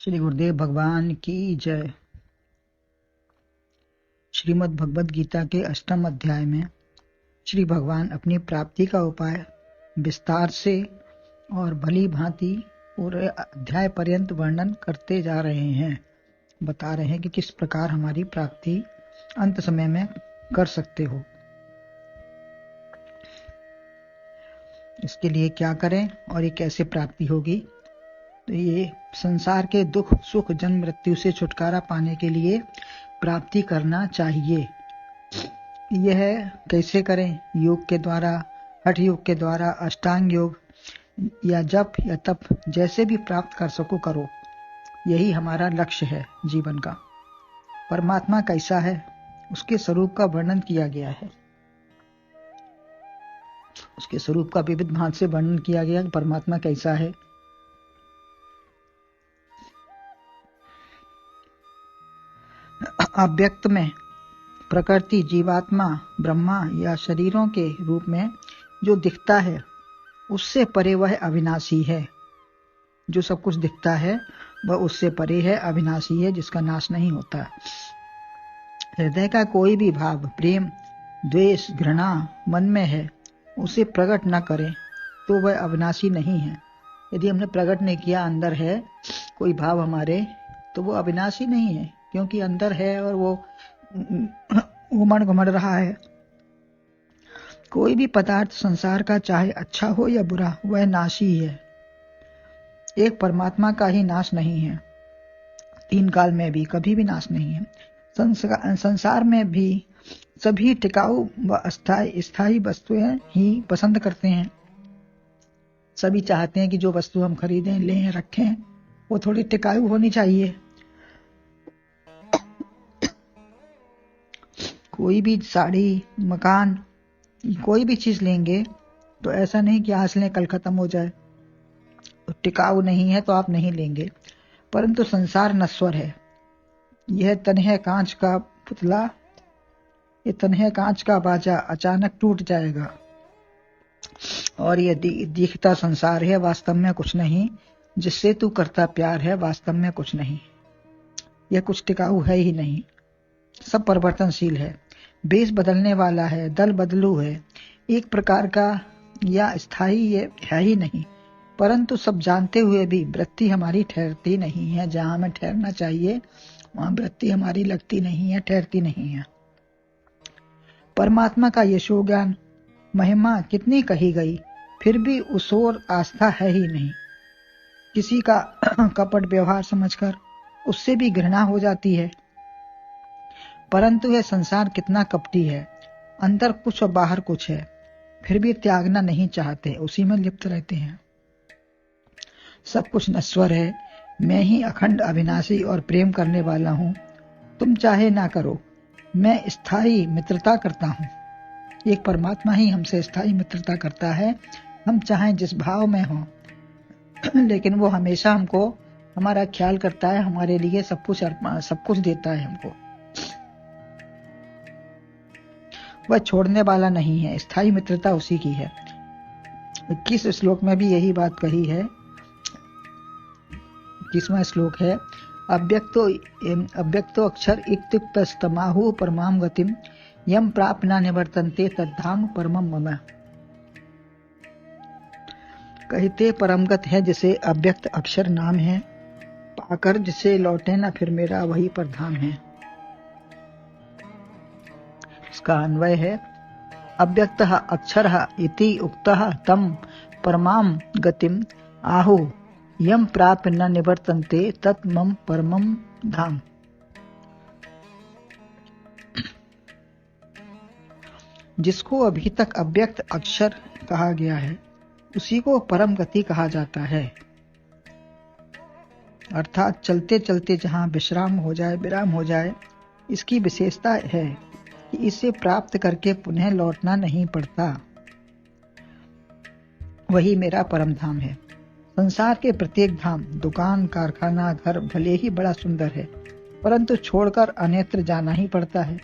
श्री गुरुदेव भगवान की जय। श्रीमद् भगवद गीता के 8वें अध्याय में श्री भगवान अपनी प्राप्ति का उपाय विस्तार से और भली भांति पूरे अध्याय पर्यंत वर्णन करते जा रहे हैं। बता रहे हैं कि किस प्रकार हमारी प्राप्ति अंत समय में कर सकते हो, इसके लिए क्या करें और ये कैसे प्राप्ति होगी। तो ये संसार के दुख सुख जन्म मृत्यु से छुटकारा पाने के लिए प्राप्ति करना चाहिए। यह कैसे करें? योग के द्वारा, हठ योग के द्वारा, अष्टांग योग या जप या तप, जैसे भी प्राप्त कर सको करो। यही हमारा लक्ष्य है जीवन का। परमात्मा कैसा है उसके स्वरूप का वर्णन किया गया है। उसके स्वरूप का विविध भांति से वर्णन किया गया कि परमात्मा कैसा है। अव्यक्त में प्रकृति, जीवात्मा, ब्रह्मा या शरीरों के रूप में जो दिखता है उससे परे वह अविनाशी है। जो सब कुछ दिखता है वह उससे परे है, अविनाशी है, जिसका नाश नहीं होता। हृदय का कोई भी भाव, प्रेम, द्वेष, घृणा मन में है, उसे प्रकट न करें तो वह अविनाशी नहीं है। यदि हमने प्रकट नहीं किया, अंदर है कोई भाव हमारे, तो वो अविनाशी नहीं है, क्योंकि अंदर है और वो उमड़ घुमड़ रहा है। कोई भी पदार्थ संसार का, चाहे अच्छा हो या बुरा, वह नाशी है। एक परमात्मा का ही नाश नहीं है। तीन काल में भी कभी भी नाश नहीं है। संसार में भी सभी टिकाऊ व स्थायी वस्तुएं ही पसंद करते हैं। सभी चाहते हैं कि जो वस्तु हम खरीदें, लें, रखें, वो थोड़ी टिकाऊ होनी चाहिए। कोई भी साड़ी, मकान, कोई भी चीज लेंगे तो ऐसा नहीं कि आज लें कल खत्म हो जाए। तो टिकाऊ नहीं है तो आप नहीं लेंगे। परंतु संसार नश्वर है। यह तन है कांच का पुतला, ये तन है कांच का बाजा, अचानक टूट जाएगा। और ये दिखता संसार है, वास्तव में कुछ नहीं। जिससे तू करता प्यार है, वास्तव में कुछ नहीं। यह कुछ टिकाऊ है ही नहीं। सब परिवर्तनशील है, बेस बदलने वाला है, दल बदलू है, एक प्रकार का या स्थायी ये है ही नहीं। परंतु सब जानते हुए भी वृत्ति हमारी ठहरती नहीं है। जहां हमें ठहरना चाहिए वहां वृत्ति हमारी लगती नहीं है, ठहरती नहीं है। परमात्मा का यशो ज्ञान महिमा कितनी कही गई, फिर भी उस ओर आस्था है ही नहीं। किसी का कपट व्यवहार समझकर उससे भी घृणा हो जाती है। परंतु यह संसार कितना कपटी है, अंदर कुछ और बाहर कुछ है, फिर भी त्यागना नहीं चाहते, उसी में लिप्त रहते हैं। सब कुछ नश्वर है, मैं ही अखंड अविनाशी और प्रेम करने वाला हूं। तुम चाहे ना करो, मैं स्थायी मित्रता करता हूं। एक परमात्मा ही हमसे स्थायी मित्रता करता है। हम चाहें जिस भाव में हो, लेकिन वो हमेशा हमको हमारा ख्याल करता है, हमारे लिए सब कुछ देता है हमको। वह छोड़ने वाला नहीं है। स्थायी मित्रता उसी की है। 21 श्लोक में भी यही बात कही है। 21वां श्लोक है, अव्यक्तो अक्षर इत्युक्तस्तमाहु परमाम गतिम यम प्राप्त न निवर्तन्ते तद्धाम परमम मम। कहते परमगत है जिसे अव्यक्त अक्षर नाम है, पाकर जिसे लौटे न फिर मेरा वही पर धाम है। इसका अन्वय है, अव्यक्तः अक्षरः इति उक्तः तम परमाम गतिम आहु यम प्राप्य न निवर्तन्ते तत् मम परमम धाम। जिसको अभी तक अव्यक्त अक्षर कहा गया है उसी को परम गति कहा जाता है। अर्थात चलते चलते जहां विराम हो जाए, इसकी विशेषता है कि इसे प्राप्त करके पुनः लौटना नहीं पड़ता। वही मेरा परम धाम है। संसार के प्रत्येक धाम, दुकान, कारखाना, घर भले ही बड़ा सुंदर है, परंतु छोड़कर अन्यत्र जाना ही पड़ता है।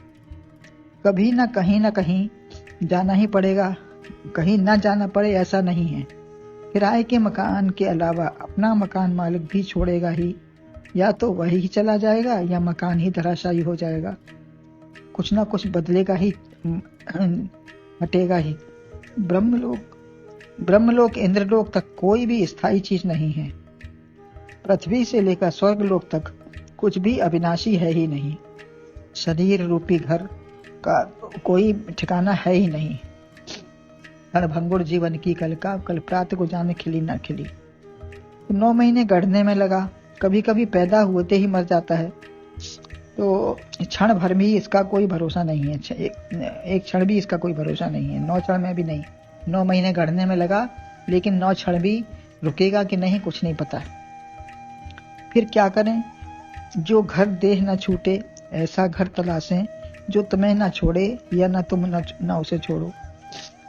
कभी न कहीं जाना ही पड़ेगा। कहीं न जाना पड़े ऐसा नहीं है। किराए के मकान के अलावा अपना मकान मालिक भी छोड़ेगा ही। या तो वही ही चला जाएगा या मकान ही धराशायी हो जाएगा। कुछ ना कुछ बदलेगा ही, हटेगा ही। ब्रह्मलोक इंद्रलोक तक कोई भी स्थायी चीज नहीं है। पृथ्वी से लेकर स्वर्गलोक तक कुछ भी अविनाशी है ही नहीं। शरीर रूपी घर का कोई ठिकाना है ही नहीं। क्षणभंगुर जीवन की कल प्रात को जाने खिली न खिली। 9 महीने गढ़ने में लगा, कभी कभी पैदा होते ही मर जाता है। तो क्षण भर भी इसका कोई भरोसा नहीं है, एक क्षण भी इसका कोई भरोसा नहीं है। 9 क्षण में भी नहीं। 9 महीने गढ़ने में लगा, लेकिन 9 क्षण भी रुकेगा कि नहीं कुछ नहीं पता। फिर क्या करें? जो घर देह न छूटे ऐसा घर तलाशें, जो तुम्हें न छोड़े या न तुम न उसे छोड़ो।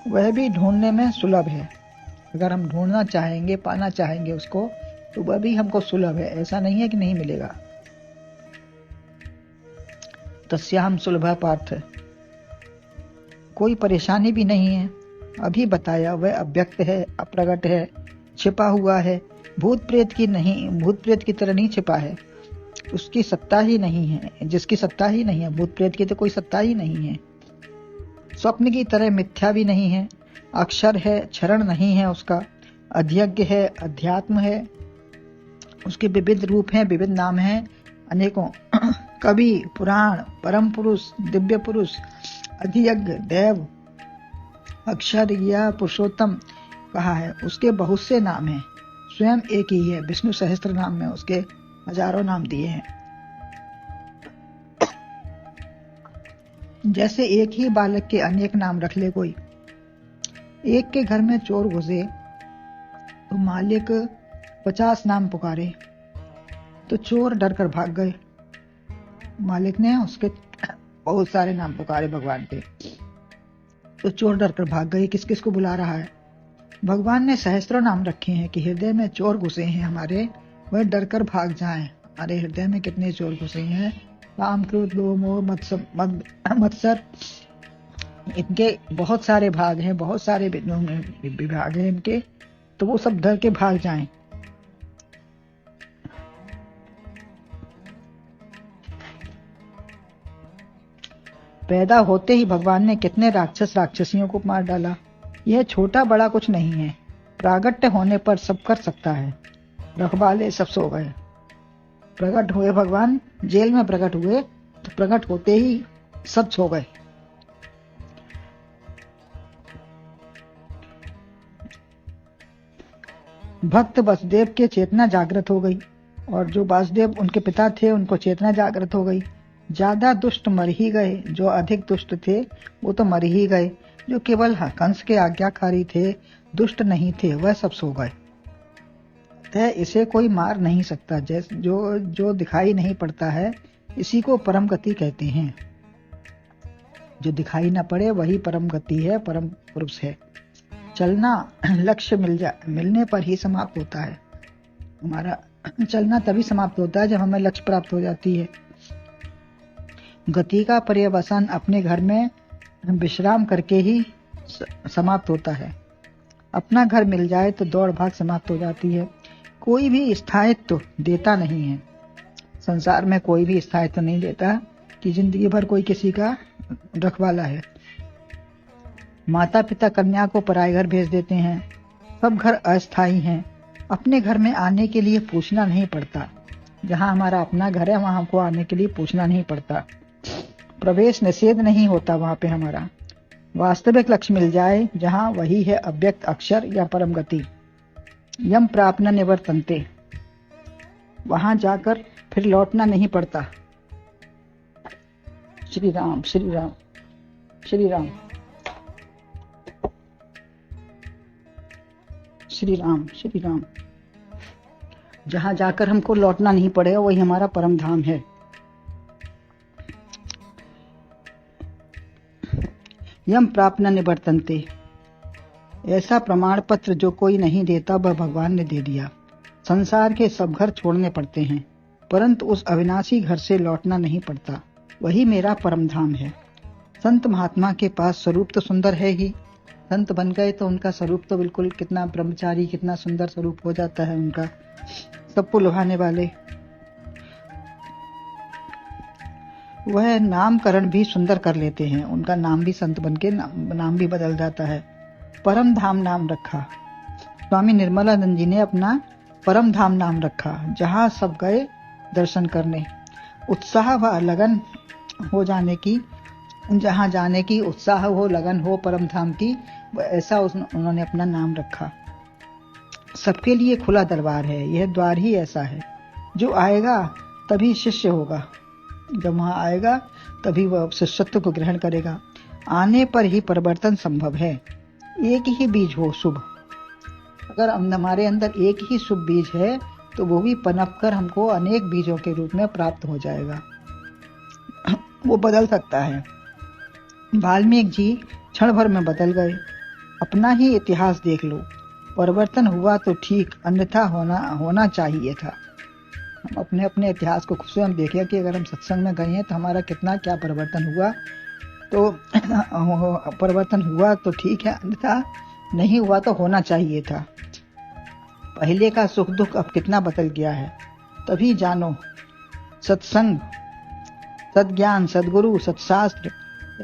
वह भी ढूंढने में सुलभ है। अगर हम ढूंढना चाहेंगे, पाना चाहेंगे उसको, तो वह भी हमको सुलभ है। ऐसा नहीं है कि नहीं मिलेगा। तस्याहम सुलभा पार्थ। कोई परेशानी भी नहीं है। अभी बताया वह अव्यक्त है, अप्रगट है, छिपा हुआ है। भूत प्रेत की तरह नहीं छिपा है। उसकी सत्ता ही नहीं है, जिसकी सत्ता ही नहीं है। भूत प्रेत की तो कोई सत्ता ही नहीं है। स्वप्न की तरह मिथ्या भी नहीं है। अक्षर है, क्षरण नहीं है उसका। अध्यज्ञ है, अध्यात्म है। उसके विविध रूप हैं, विविध नाम हैं अनेकों। कवि, पुराण, परम पुरुष, दिव्य पुरुष, अधियज्ञ, देव, अक्षर या पुरुषोत्तम कहा है। उसके बहुत से नाम हैं। स्वयं एक ही है। विष्णु सहस्त्र नाम में उसके हजारों नाम दिए हैं। जैसे एक ही बालक के अनेक नाम रख ले कोई। एक के घर में चोर घुसे तो मालिक 50 नाम पुकारे, तो चोर डर कर भाग गए। मालिक ने उसके बहुत सारे नाम पुकारे भगवान के, तो चोर डर कर भाग गए। किस किस को बुला रहा है? भगवान ने सहस्त्रों नाम रखे हैं कि हृदय में चोर घुसे हैं हमारे, वह डर कर भाग जाएं। हमारे हृदय में कितने चोर घुसे हैं। काम, क्रोध, लोभ, मोह, मत्सर, इनके बहुत सारे भाग हैं, बहुत सारे विभाग हैं इनके। तो वो सब डर के भाग जाएं। पैदा होते ही भगवान ने कितने राक्षसियों को मार डाला। यह छोटा बड़ा कुछ नहीं है। प्रागट्य होने पर सब कर सकता है। रखवाले सब सो गए। प्रकट हुए भगवान, जेल में प्रकट हुए, तो प्रकट होते ही सब सो गए। भक्त वसुदेव के चेतना जागृत हो गई, और जो वासुदेव उनके पिता थे उनको चेतना जागृत हो गई। ज्यादा दुष्ट मर ही गए। जो अधिक दुष्ट थे वो तो मर ही गए। जो केवल कंस के आज्ञाकारी थे, दुष्ट नहीं थे, वह सब सो गए। तय इसे कोई मार नहीं सकता। जो दिखाई नहीं पड़ता है, इसी को परम गति कहते हैं। जो दिखाई ना पड़े वही परम गति है, परम पुरुष है। चलना लक्ष्य मिलने पर ही समाप्त होता है। हमारा चलना तभी समाप्त होता है जब हमें लक्ष्य प्राप्त हो जाती है। गति का पर्यवसान अपने घर में विश्राम करके ही समाप्त होता है। अपना घर मिल जाए तो दौड़ भाग समाप्त हो जाती है। कोई भी स्थायित्व देता नहीं है। संसार में कोई भी स्थायित्व नहीं देता कि जिंदगी भर कोई किसी का रखवाला है। माता पिता कन्या को पराये घर भेज देते हैं। सब घर अस्थायी हैं। अपने घर में आने के लिए पूछना नहीं पड़ता। जहां हमारा अपना घर है वहां हमको आने के लिए पूछना नहीं पड़ता। प्रवेश निषेध नहीं होता वहां पे हमारा। वास्तविक लक्ष्य मिल जाए जहां, वही है अव्यक्त अक्षर या परम गति। यम प्राप्त न निवर्तन्ते। वहां जाकर फिर लौटना नहीं पड़ता। श्री राम श्री राम श्री राम श्री राम श्री राम। जहां जाकर हमको लौटना नहीं पड़ेगा वही हमारा परम धाम है। यम प्राप्त न निवर्तन्ते। ऐसा प्रमाण पत्र जो कोई नहीं देता वह भगवान ने दे दिया। संसार के सब घर छोड़ने पड़ते हैं, परंतु उस अविनाशी घर से लौटना नहीं पड़ता। वही मेरा परम धाम है। संत महात्मा के पास स्वरूप तो सुंदर है ही। संत बन गए तो उनका स्वरूप तो बिल्कुल कितना ब्रह्मचारी, कितना सुंदर स्वरूप हो जाता है उनका, सबको लुभाने वाले। वह नामकरण भी सुंदर कर लेते हैं, उनका नाम भी संत बन के नाम भी बदल जाता है। परम धाम नाम रखा, स्वामी निर्मलानंद जी ने अपना परम धाम नाम रखा, जहाँ सब गए दर्शन करने। उत्साह व लगन हो जाने की, जहाँ जाने की उत्साह हो, लगन हो परम धाम की, ऐसा उन्होंने अपना नाम रखा। सबके लिए खुला दरबार है, यह द्वार ही ऐसा है। जो आएगा तभी शिष्य होगा, जब वहां आएगा तभी वह शिष्यत्व को ग्रहण करेगा। आने पर ही परिवर्तन संभव है। एक ही बीज हो शुभ, अगर हमारे अंदर एक ही शुभ बीज है तो वो भी पनप कर हमको अनेक बीजों के रूप में प्राप्त हो जाएगा, वो बदल सकता है। वाल्मीकि जी क्षण भर में बदल गए। अपना ही इतिहास देख लो, परिवर्तन हुआ तो ठीक, अन्यथा होना चाहिए था। हम अपने अपने इतिहास को स्वयं देखें कि अगर हम सत्संग में गए हैं तो हमारा कितना क्या परिवर्तन हुआ। तो परिवर्तन हुआ तो ठीक है, अन्यथा नहीं हुआ तो होना चाहिए था। पहले का सुख दुख अब कितना बदल गया है, तभी जानो सत्संग, सद्ज्ञान, सद्गुरु, सत्शास्त्र,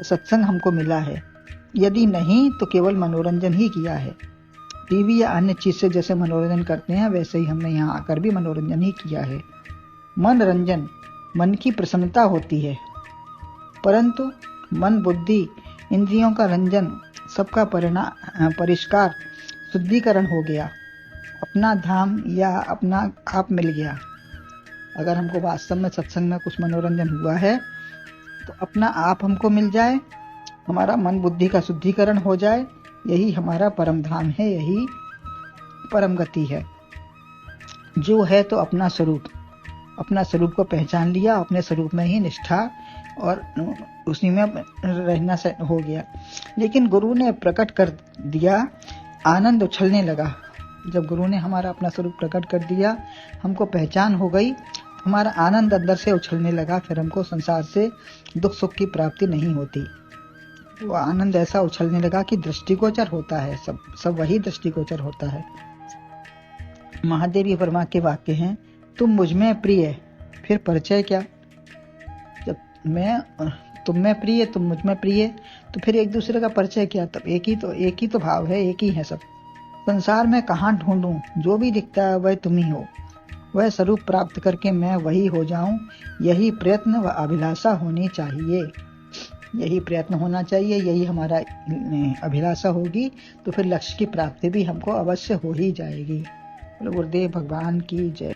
सत्संग हमको मिला है। यदि नहीं तो केवल मनोरंजन ही किया है। टीवी या अन्य चीज से जैसे मनोरंजन करते हैं वैसे ही हमने यहाँ आकर भी मनोरंजन ही किया है। मनोरंजन मन की प्रसन्नता होती है, परंतु मन, बुद्धि, इंद्रियों का रंजन, सबका परिष्कार, शुद्धिकरण हो गया। अपना धाम या अपना आप मिल गया। अगर हमको वास्तव में सत्संग में कुछ मनोरंजन हुआ है तो अपना आप हमको मिल जाए, हमारा मन बुद्धि का शुद्धिकरण हो जाए, यही हमारा परम धाम है, यही परम गति है। जो है तो अपना स्वरूप को पहचान लिया, अपने स्वरूप में ही निष्ठा और उसी में रहना हो गया। लेकिन गुरु ने प्रकट कर दिया, आनंद उछलने लगा। जब गुरु ने हमारा अपना स्वरूप प्रकट कर दिया, हमको पहचान हो गई, हमारा आनंद अंदर से उछलने लगा। फिर हमको संसार से दुख सुख की प्राप्ति नहीं होती। वो आनंद ऐसा उछलने लगा कि दृष्टिगोचर होता है, सब वही दृष्टिगोचर होता है। महादेव वर्मा के वाक्य हैं, तुम मुझ में प्रिय, फिर परिचय क्या। जब तुम में प्रिय, तुम मुझ में प्रिय, तो फिर एक दूसरे का परिचय क्या। तब एक ही तो भाव है, एक ही है सब। संसार में कहाँ ढूंढूं, जो भी दिखता है वह तुम ही हो। वह स्वरूप प्राप्त करके मैं वही हो जाऊं, यही प्रयत्न व अभिलाषा होनी चाहिए। यही प्रयत्न होना चाहिए, यही हमारा अभिलाषा होगी तो फिर लक्ष्य की प्राप्ति भी हमको अवश्य हो ही जाएगी। गुरुदेव भगवान की जय।